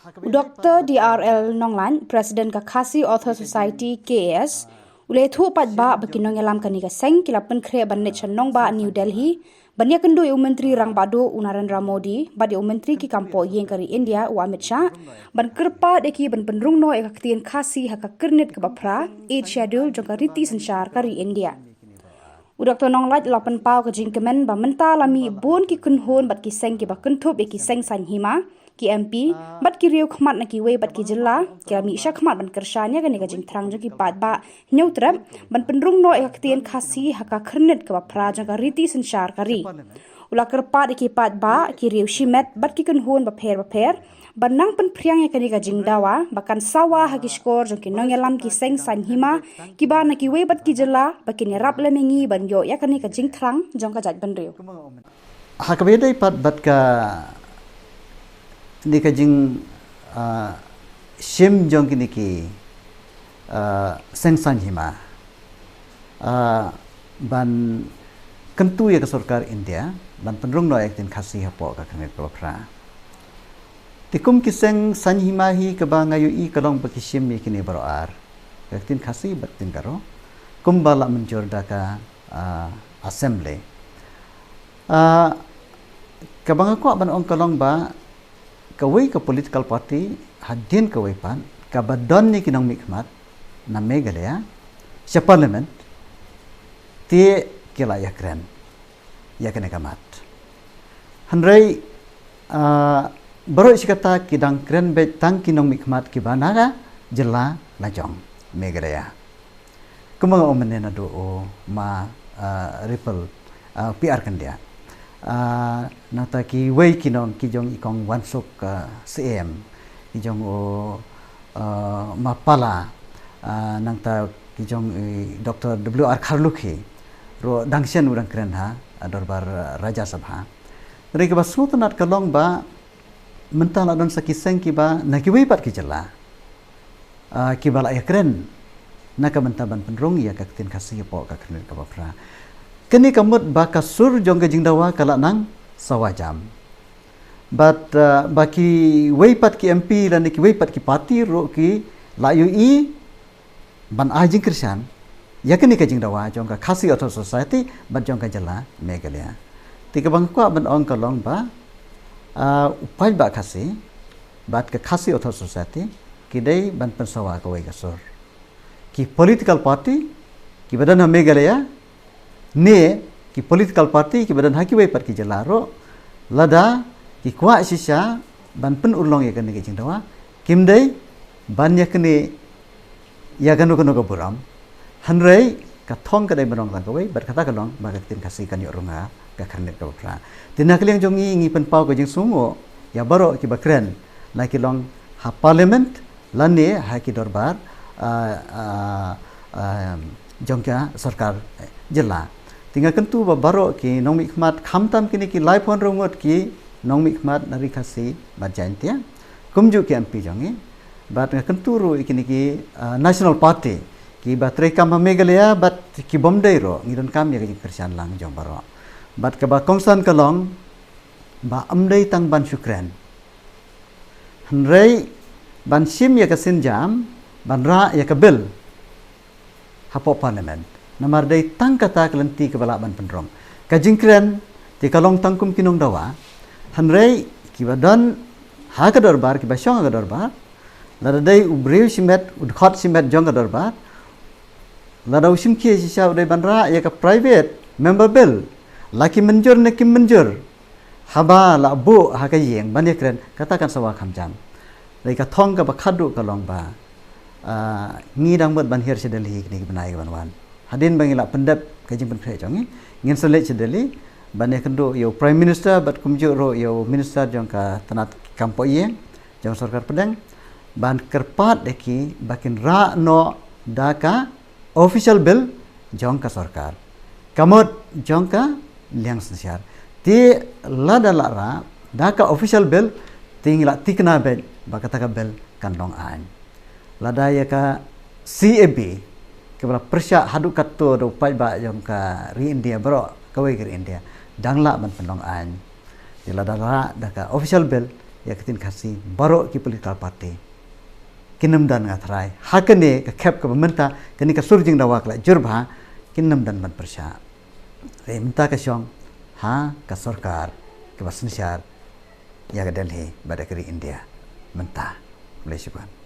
Dr. DRL Nonglan, President ka Khasi Author Society KAS, ule thu pat ba bakinong yalam kani ka seng kilapan kre ban ne chanong ba New Delhi, banya kendo yu menteri rang bado Narendra Modi, badi yu menteri ki kampo yeng kari India u Amit Shah, ban kerpa deki ban penrung no ekaktian Khasi haka kernit ka bapra, 8 schedule jongka riti sensyar kari India. Dr. Nonglat lapan pau ke jingkemen ba menta lami bon ki kunhon bat ki seng ki ba kuntup ki seng san hima ki MP bat ki riu khmat na ki we bat ki jilla ki lami sha khmat ban kershanya ka ni ka jing thrang jo ki pat ba nyutrap ban penrung no ekaktian Khasi haka kernit ka ba pra jongka riti sensyar kari ula kerpa ki pat ba ki riu shimet bat ki kunhon ba pher banang pen priang ya kani ka jingdawa bakan sawa haki skor jong ki nong yalam ki seng san hima ki ba na ki we bat ki jela bakin rap le mengi ban yo ya kani ka jing thrang jong ka jat ban riu hakabedai pat bat ka ni ka jing shim jong ki ni ki seng san hima ban kentu ya ka sarkar India ban penrung no ek tin Khasi hapo ka kami pra tikum kiseng sanhimahi kebangayu i kalong bakishim mi kini baroar yaktin Khasi batin karo kumbala menjordaka assembly kabanga ko ban ong kalong ba kawai ke political party hadin kawai pan kabadon ni kinong mikmat na megalaya sa parliament ti kila yakren yakene kamat hanrei baru isikata kidang keren bet tang kinong mikmat kibanaga jela lajong megraya kumanga omenena do ma ripple PR kan dia nata ki wei kinong kijong ikong wansuk CM kijong mapala nangta kijong Dr. WR Kharlukhi ro dangsian urang keren ha dorbar Raja Sabha dari kebasmu tenat kalong ba mentala don sakiseng kiba nakiwi pat kijela kibala ya keren naka mentaban penrung ya kaktin Khasi po ka kenen ka bapra keni kamut bakasur jong ka jingdawa kala nang sawajam but baki weipat ki MP dan ki weipat ki parti ro ki layu i ban ajing krisan ya keni ka jingdawa jong ka Khasi Author Society ban jong ka jela megalia tiga bangko ban ong kalong ba upai ba Khasi bat ke Khasi Author Society kidai ban pensawa ka wai kasur ki political party ki badan ha megalaya ne ki political party ki badan ha ki wai pat ki jelaro lada ki kwa sisa ban pen ulong ya kan ki jingdawa kimdai ban ya kene ya kanu ka buram hanrei ka thong ka dai banong ka wai bat kata kalong ba ka tin Khasi kan yo runga ka kharnet ka pra tina kliang jongi ngi pen pau ko jing sumo ya baro ki bakren na ki long ha parliament lane ha ki dorbar jongka sarkar jela tinga kentu ba baro ki nong mikmat khamtam kini ki life on rongot ki nong mikmat nari Khasi bajantia kumju ki MP jongi bat kentu ro ikini ki national party ki batre kam megalaya bat ki bomdai ro ngidon kam ya ki kersian lang jong baro bat ka ba kongsan kalong ba amdai tang ban syukran hanrei ban sim ya ka sinjam ban ra ya ka bil hapo parliament namar dai tang kata kelenti ke bala ban penrong ka jingkren ti kalong tangkum kinong dawa hanrei ki badan ha ka dorbar ki ba syong ka dorbar lada dai ubreu simet udkhot simet jong ka dorbar lada usim ki sisa dai ban ra ya ka private member bill laki menjur neki menjur haba la bu haka yeng ban keren katakan sawa khamjam lai ka thong ka bakhadu ka long ba ngi dang bot ban her sedeli ni banai ban wan hadin bangila pendap ka jing pen khre jongi ngin sele sedeli ban kendo yo prime minister bat kumju ro yo minister jong ka tanat kampo yeng jong sarkar pedang ban kerpat deki bakin ra no daka official bill jong ka sarkar kamot jong ka liang sensiar ti lada lara daka official bill tingla tikna bel bakata ka bel kandong an lada ya ka CAB kebala persya hadu katto do pai ba jong ka ri India bro kawai ke India dangla ban pendong an ti lada lara daka official bill ya ketin khasi baro ki political party kinam dan ngatrai hakane ka khep ka menta kani ka surjing dawa kla jurba kinam dan man persya re minta ka syong ha ka sarkar ke basensyar ya ka Delhi pada keri India menta boleh syukur